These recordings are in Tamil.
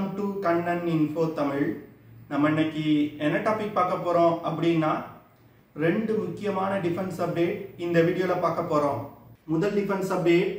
Welcome to Kannan info Tamil. நம்ம இன்னைக்கு என்ன டாபிக் பார்க்க போறோம் அப்படின்னா ரெண்டு முக்கியமான டிஃபென்ஸ் அப்டேட் இந்த வீடியோல பார்க்க போறோம். முதல் டிஃபென்ஸ் அப்டேட்,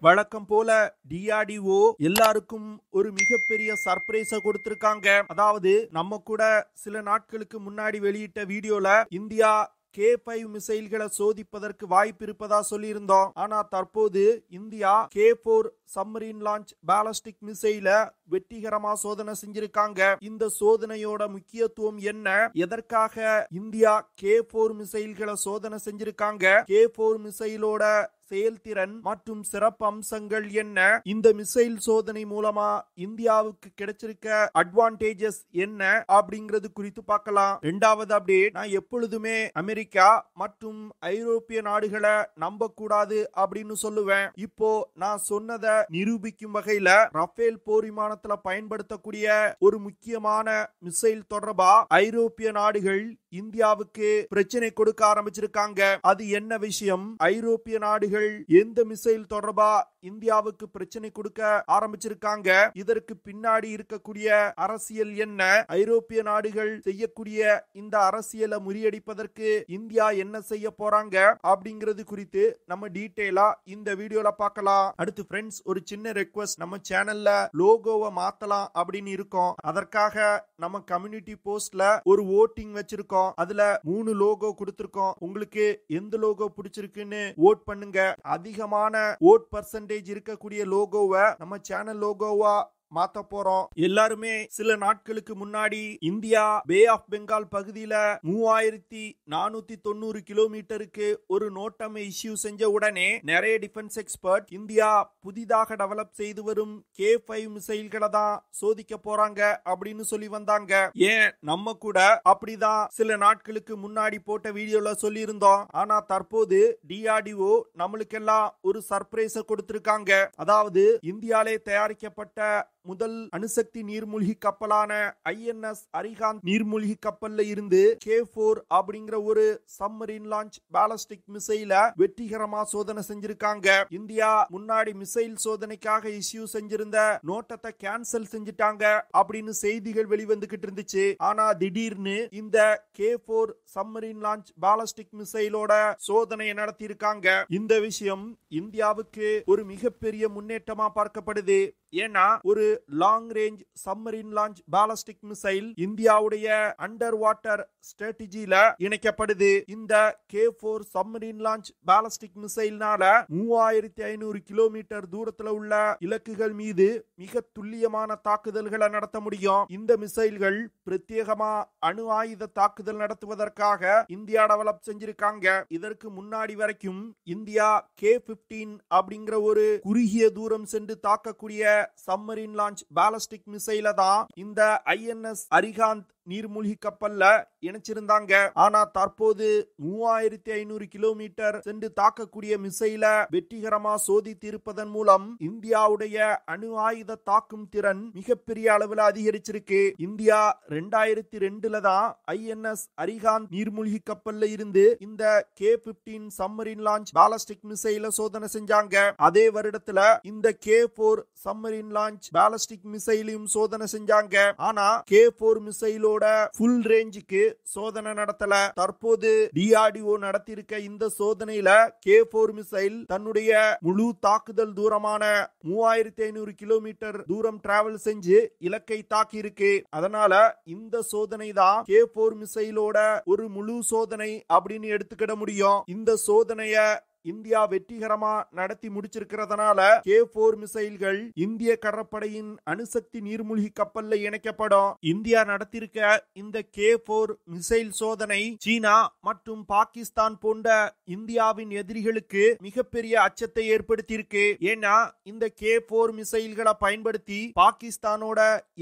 வழக்கம் போல டிஆர்டிஓ எல்லாருக்கும் ஒரு மிகப்பெரிய சர்ப்ரைஸ கொடுத்திருக்காங்க. அதாவது நம்ம கூட சில நாட்களுக்கு முன்னாடி வெளியிட்ட வீடியோல இந்தியா K5 மிசைல்களை சோதிப்பதற்கு வாய்ப்பு இருப்பதா சொல்லியிருந்தோம். ஆனா தற்போது India K4 submarine launch ballistic மிசைல வெற்றிகரமா சோதனை செஞ்சிருக்காங்க. இந்த சோதனையோட முக்கியத்துவம் என்ன, எதற்காக இந்தியா K4 மிசைல்களை சோதனை செஞ்சிருக்காங்க, K4 மிசைலோட செயல்திறன் மற்றும் சிறப்பு அம்சங்கள் என்ன, இந்த மிசைல் சோதனை மூலமா இந்தியாவுக்கு கிடைச்சிருக்க அட்வான்டேஜஸ் என்ன அப்படிங்கிறது குறித்து பார்க்கலாம். இரண்டாவது அப்டேட், நான் எப்பொழுதுமே அமெரிக்கா மற்றும் ஐரோப்பிய நாடுகளை நம்ப கூடாது அப்படின்னு சொல்லுவேன். இப்போ நான் சொன்னதை நிரூபிக்கும் வகையில ரஃபேல் போர் விமானத்துல பயன்படுத்தக்கூடிய ஒரு முக்கியமான மிசைல் தொடர்பா ஐரோப்பிய நாடுகள் இந்தியாவுக்கு பிரச்சனை கொடுக்க ஆரம்பிச்சிருக்காங்க. அது என்ன விஷயம், ஐரோப்பிய நாடுகள் எந்த மிசைல் தொடர்பா இந்தியாவுக்கு பிரச்சனை கொடுக்க ஆரம்பிச்சிருக்காங்க, இதற்கு பின்னாடி இருக்கக்கூடிய அரசியல் என்ன, ஐரோப்பிய நாடுகள் செய்யக்கூடிய இந்த அரசியலை முறியடிப்பதற்கு இந்தியா என்ன செய்ய போறாங்க அப்படிங்கிறது குறித்து நம்ம டீடைலா இந்த வீடியோல பார்க்கலாம். அடுத்து ஃப்ரெண்ட்ஸ், ஒரு சின்ன ரெக்வெஸ்ட், நம்ம சேனல்ல லோகோவை மாத்தலாம் அப்படின்னு இருக்கோம். அதற்காக நம்ம கம்யூனிட்டி போஸ்ட்ல ஒரு ஓட்டிங் வச்சிருக்கோம். அதுல 3 லோகோ கொடுத்திருக்கோம். உங்களுக்கு எந்த லோகோ பிடிச்சிருக்குன்னு ஓட் பண்ணுங்க. அதிகமான ஓட் பர்சன்டேஜ் இருக்கக்கூடிய லோகோவை நம்ம சேனல் லோகோவா மாத்த போறோம். எல்லாருமே சில நாட்களுக்கு முன்னாடி இந்தியா பே ஆஃப் பெங்கால் பகுதியில 3490 கிலோமீட்டருக்கு ஒரு நோட்டம் இஷ்யூ செஞ்ச உடனே நிறைய டிஃபென்ஸ் எக்ஸ்பர்ட் இந்தியா புதிதாக டெவலப் செய்து வரும் K5 மிசைல்களை தான் சோதிக்க போறாங்க அப்படின்னு சொல்லி வந்தாங்க. ஏன் நம்ம கூட அப்படிதான் சில நாட்களுக்கு முன்னாடி போட்ட வீடியோல சொல்லி இருந்தோம். ஆனா தற்போது டிஆர்டிஓ நம்மளுக்கெல்லாம் ஒரு சர்ப்ரைஸ கொடுத்திருக்காங்க. அதாவது இந்தியாலே தயாரிக்கப்பட்ட முதல் அணுசக்தி நீர்மூழ்கி கப்பலான INS அரிகாந்த் நீர்மூழ்கி கப்பல்ல இருந்து K4 அப்படிங்கிற ஒரு சப்மரீன் லான்ச் பாலிஸ்டிக் மிசைல வெற்றிகரமா சோதனை செஞ்சிருக்காங்க. இந்தியா முன்னாடி மிசைல் சோதனைக்காக இஷ்யூ செஞ்சிருந்த நோட்டத்தை கேன்சல் செஞ்சிட்டாங்க அப்படின்னு செய்திகள் வெளிவந்துகிட்டு இருந்துச்சு. ஆனா திடீர்னு இந்த K4 சப்மரீன் லான்ச் பாலிஸ்டிக் மிசைலோட சோதனையை நடத்தி இருக்காங்க. இந்த விஷயம் இந்தியாவுக்கு ஒரு மிகப்பெரிய முன்னேற்றமா பார்க்கப்படுது. ஏன்னா ஒரு long range submarine launch ballistic missile இந்தியாவுடைய அண்டர் வாட்டர் ஸ்ட்ராட்டஜில இணைக்கப்படுது. இந்த K4 சப்மரீன் லான்ச் பாலிஸ்டிக் மிசைல்னால 3500 கிலோமீட்டர் தூரத்துல உள்ள இலக்குகள் மீது மிக துல்லியமான தாக்குதல்களை நடத்த முடியும். இந்த மிசைல்கள் பிரத்யேகமா அணு ஆயுத தாக்குதல் நடத்துவதற்காக இந்தியா டெவலப் செஞ்சிருக்காங்க. இதற்கு முன்னாடி வரைக்கும் இந்தியா K15 அப்படிங்கிற ஒரு குறுகிய தூரம் சென்று தாக்கக்கூடிய சப்மரீன் லான்ச் பாலிஸ்டிக் மிசைல தான் இந்த INS அரிகாந்த் நீர்மூழ்கி கப்பல்ல இணைச்சிருந்தாங்க. ஆனா தற்போது 3500 கிலோமீட்டர் சென்று தாக்கக்கூடிய மிசைல வெற்றிகரமா சோதித்து இருப்பதன் மூலம் இந்தியாவுடைய அணு ஆயுத தாக்கும் திறன் மிகப்பெரிய அளவில் அதிகரிச்சிருக்கு. இந்தியா 2002ல தான் INS அரிகாந்த் நீர்மூழ்கி கப்பல்ல இருந்து இந்த K15 சப்மரீன் லான்ச் பாலிஸ்டிக் மிசைல சோதனை செஞ்சாங்க. அதே வருடத்துல இந்த K4 சப்மரீன் லான்ச் பாலிஸ்டிக் மிசைலையும் சோதனை செஞ்சாங்க. ஆனா K4 மிசைலோட ஃபுல் ரேஞ்சுக்கு சோதனை நடத்தல. தற்போது டிஆர்டிஓ நடத்தியிருக்க இந்த சோதனையில K4 மிசைல் தன்னுடைய முழு தாக்குதல் தூரமான 3500 கிலோமீட்டர் தூரம் டிராவல் செஞ்சு இலக்கை தாக்கி இருக்கு. அதனால இந்த சோதனை தான் K4 மிசைலோட ஒரு முழு சோதனை அப்படின்னு எடுத்துக்கிட முடியும். இந்த சோதனைய இந்தியா வெற்றிகரமா நடத்தி முடிச்சிருக்கிறதுனால K4 மிசைல்கள் இந்திய கடற்படையின் அணுசக்தி நீர்மூழ்கி கப்பல்ல இணைக்கப்படும். இந்தியா நடத்திருக்க இந்த K4 மிசைல் சோதனை சீனா மற்றும் பாகிஸ்தான் போன்ற இந்தியாவின் எதிரிகளுக்கு மிகப்பெரிய அச்சத்தை ஏற்படுத்தியிருக்கு. ஏன்னா இந்த K4 மிசைல்களை பயன்படுத்தி பாகிஸ்தானோட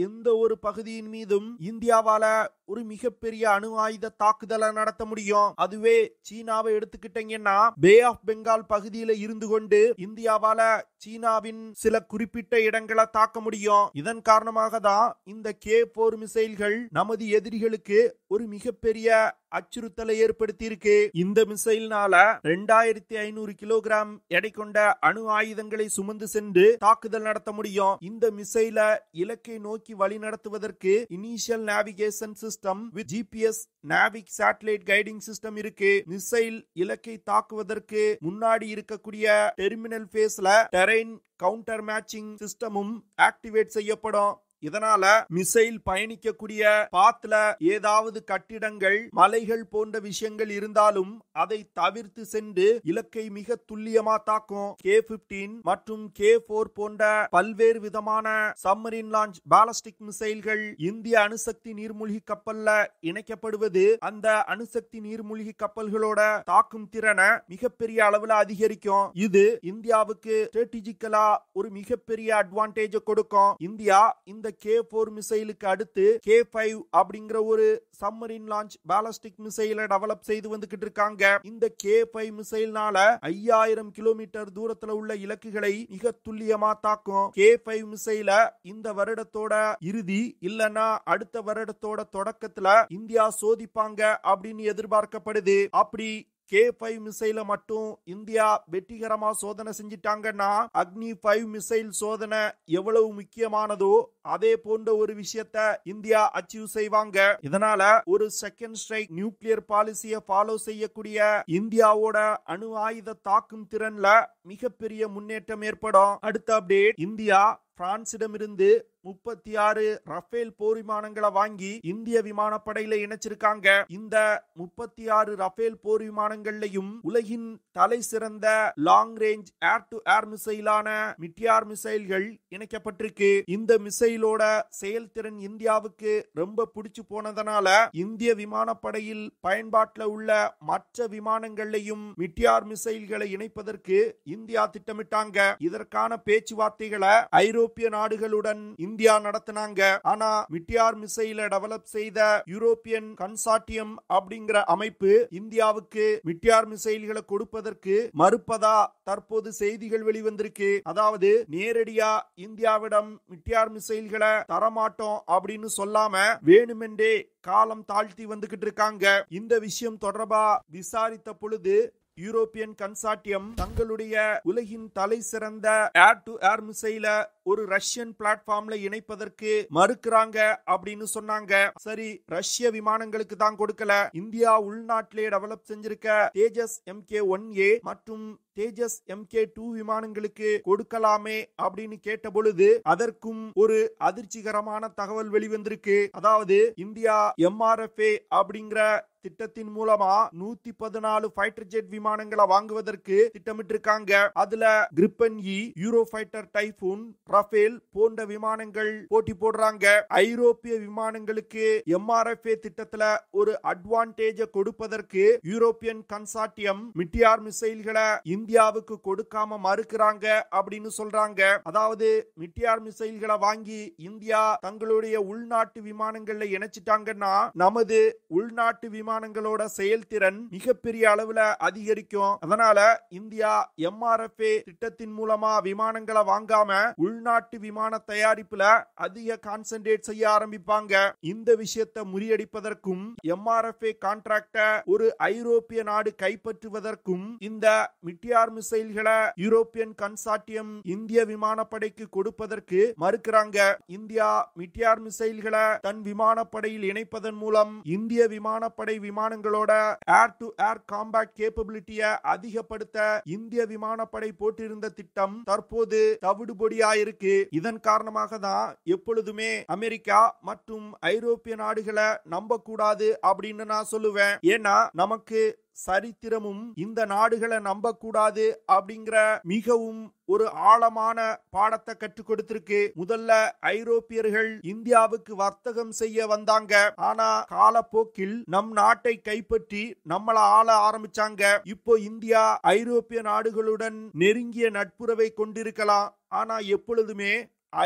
எந்த ஒரு பகுதியின் மீதும் இந்தியாவால ஒரு மிகப்பெரிய அணு ஆயுத தாக்குதலை நடத்த முடியும். அதுவே சீனாவை எடுத்துக்கிட்டீங்கன்னா பே ஆஃப் பெங்கால் பகுதியில இருந்து கொண்டு இந்தியாவால சீனாவின் சில குறிப்பிட்ட இடங்களை தாக்க முடியும். இதன் காரணமாக தான் இந்த K4 மிசைல்கள் நமது எதிரிகளுக்கு ஒரு மிகப்பெரிய அச்சுறுத்தலை ஏற்படுத்தி இருக்கு. இந்த மிசைல்னால 2500 கிலோகிராம் எடை கொண்ட அணு ஆயுதங்களை சுமந்து சென்று தாக்குதல் நடத்த முடியும். இந்த மிசைல இலக்கை நோக்கி வழி நடத்துவதற்கு initial navigation system with GPS NavIC satellite guiding system இருக்கு. மிசைல் இலக்கை தாக்குவதற்கு முன்னாடி இருக்கக்கூடிய டெர்மினல் பேஸ்ல டெரைன் கவுண்டர் மேட்சிங் சிஸ்டமும் ஆக்டிவேட் செய்யப்படும். இதனால மிசைல் பயணிக்கக்கூடிய பாத்துல ஏதாவது கட்டிடங்கள், மலைகள் போன்ற விஷயங்கள் இருந்தாலும் அதை தவிர்த்து சென்று இலக்கை மிக துல்லியமா தாக்கும். K-15 மற்றும் K-4 போன்ற பல்வேறு விதமான சப்மரீன் லான்ச் பாலஸ்டிக் மிசைல்கள் இந்திய அணுசக்தி நீர்மூழ்கி கப்பல்ல இணைக்கப்படுவது அந்த அணுசக்தி நீர்மூழ்கி கப்பல்களோட தாக்கும் திறனை மிகப்பெரிய அளவுல அதிகரிக்கும். இது இந்தியாவுக்கு ஸ்ட்ராட்டஜிக்கலா ஒரு மிகப்பெரிய அட்வான்டேஜ் கொடுக்கும். இந்தியா இந்த K4 மிசைலுக்கு அடுத்து K5 அப்படிங்கிற ஒரு சப்மரீன் லான்ச் பாலஸ்டிக் மிசைலை டெவலப் செய்து வந்துகிட்டு இருக்காங்க. இந்த K5 மிசைல்னால 5000 கிலோமீட்டர் தூரத்துல உள்ள இலக்குகளை மிக துல்லியமா தாக்கும். K5 மிசைல இந்த வருடத்தோட இறுதி இல்லனா அடுத்த வருடத்தோட தொடக்கத்துல இந்தியா சோதிப்பாங்க அப்படின்னு எதிர்பார்க்கப்படுது. அப்படி K5 மிசைல மட்டும் இந்தியா வெற்றிகரமா சோதனை செஞ்சிட்டாங்கன்னா அக்னி 5 மிசைல் சோதனை எவ்வளவு முக்கியமானதோ அதே போன்ற ஒரு விஷயத்தை இந்தியா அச்சீவ் செய்வாங்க. இதனால ஒரு செகண்ட் ஸ்ட்ரைக் நியூக்ளியர் பாலிசியை ஃபாலோ செய்யக்கூடிய இந்தியாவோட அணு ஆயுத தாக்கும் திறன்ல மிகப்பெரிய முன்னேற்றம் ஏற்படும். அடுத்த அப்டேட், இந்தியா பிரான்சிடமிருந்து 36 ரஃபேல் போர் விமானங்களை வாங்கி இந்திய விமானப்படையில இணைச்சிருக்காங்க. இந்த 36 ரஃபேல் போர் விமானங்கள்லயும் உலகின் தலை சிறந்த long range air to air மிசைலான மிட்டியார் மிசைல்கள் இணைக்கப்பட்டிருக்கு. இந்த மிசைலோட செயல்திறன் இந்தியாவுக்கு ரொம்ப பிடிச்சு போனதனால இந்திய விமானப்படையில் பயன்பாட்டில் உள்ள மற்ற விமானங்கள்லையும் மிட்டியார் மிசைல்களை இணைப்பதற்கு இந்தியா திட்டமிட்டாங்க. இதற்கான பேச்சுவார்த்தைகளை ஐரோப்பிய நாடுகளுடன் இந்தியா நடத்தினாங்க. ஆனா மிட்டியார் மிசைலை டெவலப் செய்த யூரோப்பியன் கன்சார்டியம் அப்படிங்கிற அமைப்பு இந்தியாவுக்கு மிட்டியார் மிசைல்களை கொடுப்பதற்கு மறுப்பதா தற்போது செய்திகள் வெளிவந்திருக்கு. அதாவது நேரடியா இந்தியாவிடம் மிட்டியார் மிசைல்களை தரமாட்டோம் அப்படின்னு சொல்லாம வேணுமென்றே காலம் தாழ்த்தி வந்துகிட்டு இருக்காங்க. இந்த விஷயம் தொடர்பா விசாரித்த பொழுது யூரோப்பியன் கன்சார்டியம் தங்களுடைய உலகின் தலை சிறந்த ஏர் டு ஏர் மிசைல ஒரு ரஷ்யன் பிளாட்ஃபார்ம்ல இணைப்பதற்கு மறுக்கிறாங்க அப்படின்னு சொன்னாங்க. சரி, ரஷ்ய விமானங்களுக்கு தான் கொடுக்கல, இந்தியா உள்நாட்டிலே டெவலப் செஞ்சிருக்க தேஜஸ் MK-1A மற்றும் தேஜஸ் MK-2 விமானங்களுக்கு கொடுக்கலாமே அப்படின்னு கேட்ட பொழுது அதற்கும் ஒரு அதிர்ச்சிகரமான தகவல் வெளிவந்திருக்கு. அதாவது இந்தியா MRFA அப்படிங்கிற திட்டத்தின் மூலமா 114 ஃபைட்டர் ஜெட் விமானங்களை வாங்குவதற்கு திட்டமிட்டிருக்காங்க. அதுல Gripen E, Eurofighter Typhoon, Rafale போன்ற விமானங்கள் போட்டி போடுறாங்க. ஐரோப்பிய விமானங்களுக்கு MRFA திட்டத்துல ஒரு அட்வான்டேஜ் கொடுப்பதற்கு யூரோப்பியன் கன்சார்டியம் மிட்டியார் மிசைல்களை இந்தியாவுக்கு கொடுக்காம மறுக்கிறாங்க அப்படின்னு சொல்றாங்க. அதாவது மிட்டியார் மிசைல்களை வாங்கி இந்தியா தங்களுடைய உள்நாட்டு விமானங்கள்ல இணைச்சிட்டாங்கன்னா நமது உள்நாட்டு விமானங்களோட செயல்திறன் மிகப்பெரிய அளவுல அதிகரிக்கும். அதனால இந்தியா MRFA திட்டத்தின் மூலமா விமானங்களை வாங்காம உள்நாட்டு விமான தயாரிப்புல அதிக கான்சென்ட்ரேட் செய்ய ஆரம்பிப்பாங்க. இந்த விஷயத்தை முறியடிப்பதற்கும் MRFA கான்ட்ராக்ட ஒரு ஐரோப்பிய நாடு கைப்பற்றுவதற்கும் இந்த மிட்டியார் மிசைல்களை யூரோப்பியன் கன்சார்டியம் இந்திய விமானப்படைக்கு கொடுப்பதற்கு மறுக்கிறாங்க. இந்தியா மிட்டியார் மிசைல்களை தன் விமானப்படையில் இணைப்பதன் மூலம் இந்திய விமானப்படை விமானங்களோட ஏர் டு ஏர் காம்பேட் கேப்பபிலிட்டியை அதிகப்படுத்த இந்திய விமானப்படை போட்டிருந்த திட்டம் தற்போது தவிடுபொடியாயிருக்கு. இதன் காரணமாக தான் எப்பொழுதுமே அமெரிக்கா மற்றும் ஐரோப்பிய நாடுகளை நம்ப கூடாது அப்படின்னு நான் சொல்லுவேன். ஏன்னா நமக்கு சரித்திரமும் இந்த நாடுகளை நம்ப கூடாது அப்படிங்கிற மிகவும் ஒரு ஆழமான பாடத்தை கற்றுக் கொடுத்திருக்கு. முதல்ல ஐரோப்பியர்கள் இந்தியாவுக்கு வர்த்தகம் செய்ய வந்தாங்க. ஆனா காலப்போக்கில் நம் நாட்டை கைப்பற்றி நம்மள ஆள ஆரம்பிச்சாங்க. இப்போ இந்தியா ஐரோப்பிய நாடுகளுடன் நெருங்கிய நட்புறவை கொண்டிருக்கலாம். ஆனா எப்பொழுதுமே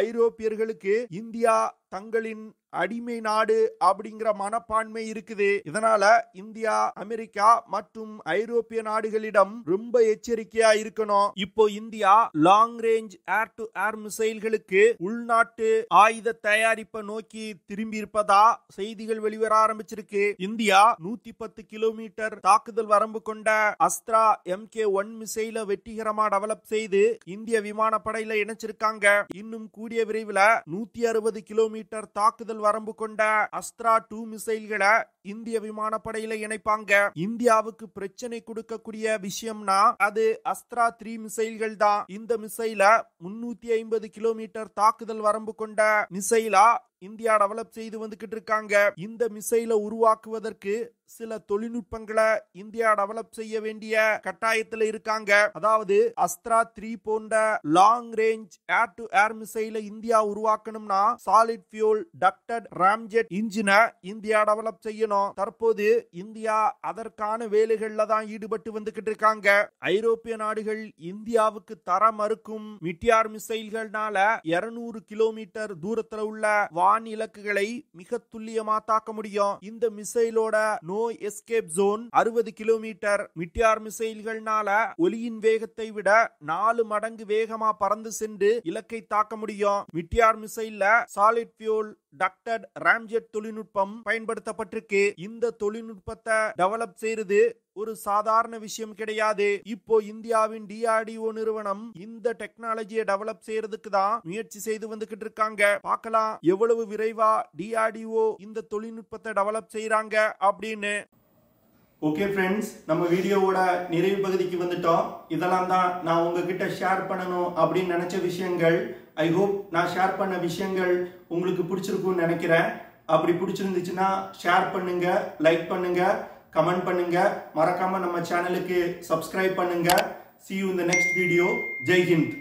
ஐரோப்பியர்களுக்கு இந்தியா தங்களின் அடிமை நாடு அப்படிங்கிற மனப்பான்மை இருக்குது. இதனால இந்தியா, அமெரிக்கா மற்றும் ஐரோப்பிய நாடுகளிடம் ரொம்ப எச்சரிக்கையா இருக்கணும். இப்போ India long range air to air மிசைல்களுக்கு உள்நாட்டு ஆயுத தயாரிப்பை நோக்கி திரும்பி இருப்பதா செய்திகள் வெளிவர ஆரம்பிச்சிருக்கு. இந்தியா 110 கிலோமீட்டர் தாக்குதல் வரம்பு கொண்ட அஸ்த்ரா MK1 மிசைலை வெற்றிகரமா டெவலப் செய்து இந்திய விமானப்படையில இணைச்சிருக்காங்க. இன்னும் கூடிய விரைவில் 160 கிலோமீட்டர் தாக்குதல் வரம்பு கொண்ட அஸ்த்ரா 2 மிசைல்களை இந்திய விமானப்படையில இணைப்பாங்க. இந்தியாவுக்கு பிரச்சனை கொடுக்கக்கூடிய விஷயம்னா அது அஸ்த்ரா 3 மிசைல்கள் தான். இந்த மிசைல 350 கிலோமீட்டர் தாக்குதல் வரம்பு கொண்ட மிசைலா இந்தியா டெவலப் செய்து வந்துகிட்டு இருக்காங்க. இந்த மிசைலை உருவாக்குவதற்கு சில தொழில்நுட்பங்களை இந்தியா டெவலப் செய்ய வேண்டிய கட்டாயத்தில் இருக்காங்க. அதாவது அஸ்த்ரா 3 போன்ற long range air to air மிசைலை இந்தியா உருவாக்கணும்னா சாலிட் ஃபியூல் டக்டட் ராம்ஜெட் இன்ஜினை இந்தியா டெவலப் செய்யணும். தற்போது இந்தியா அதற்கான வேலைகள்ல தான் ஈடுபட்டு வந்துகிட்டு இருக்காங்க. ஐரோப்பிய நாடுகள் இந்தியாவுக்கு தர மறுக்கும் மிட்டியார் மிசைல்கள்னால 200 கிலோமீட்டர் தூரத்துல உள்ள வான் இலக்குகளை மிக துல்லியமா தாக்க முடியும். இந்த மிசைலோட நோ எஸ்கேப் ஜோன் 60 கிலோமீட்டர். மிட்டியார் மிசைல்கள்னால ஒலியின் வேகத்தை விட 4 மடங்கு வேகமா பறந்து சென்று இலக்கை தாக்க முடியும். மிட்டியார் மிசைல்ல சாலிட் ஃபியூல் டக்டட் ராம்ஜெட் தொழில்நுட்பம் பயன்படுத்தப்பட்டிருக்கு. இந்த தொழில்நுட்பத்தை டெவலப் செய்யறது ஒரு சாதாரண விஷயம் கிடையாது. இப்போ இந்தியாவின் DRDO நிறுவனம் இந்த டெக்னாலஜியை டெவலப் செய்யறதுக்கு தான் முயற்சி செய்து வந்துகிட்டு இருக்காங்க. பார்க்கலாம் எவ்வளவு விரைவா DRDO இந்த தொழில்நுட்பத்தை டெவலப் செய்யறாங்க அப்படின்னு. ஓகே ஃப்ரெண்ட்ஸ், நம்ம வீடியோவோட நிறைவு பகுதிக்கு வந்துட்டோம். இதெல்லாம் தான் நான் உங்ககிட்ட ஷேர் பண்ணணும் அப்படின்னு நினைச்ச விஷயங்கள். ஐ ஹோப் நான் ஷேர் பண்ண விஷயங்கள் உங்களுக்கு பிடிச்சிருக்கும்னு நினைக்கிறேன். அப்படி பிடிச்சிருந்துச்சுன்னா ஷேர் பண்ணுங்க, லைக் பண்ணுங்க, கமெண்ட் பண்ணுங்க. மறக்காம நம்ம சேனலுக்கு சப்ஸ்கிரைப் பண்ணுங்க. See you in the next video. Jai Hind.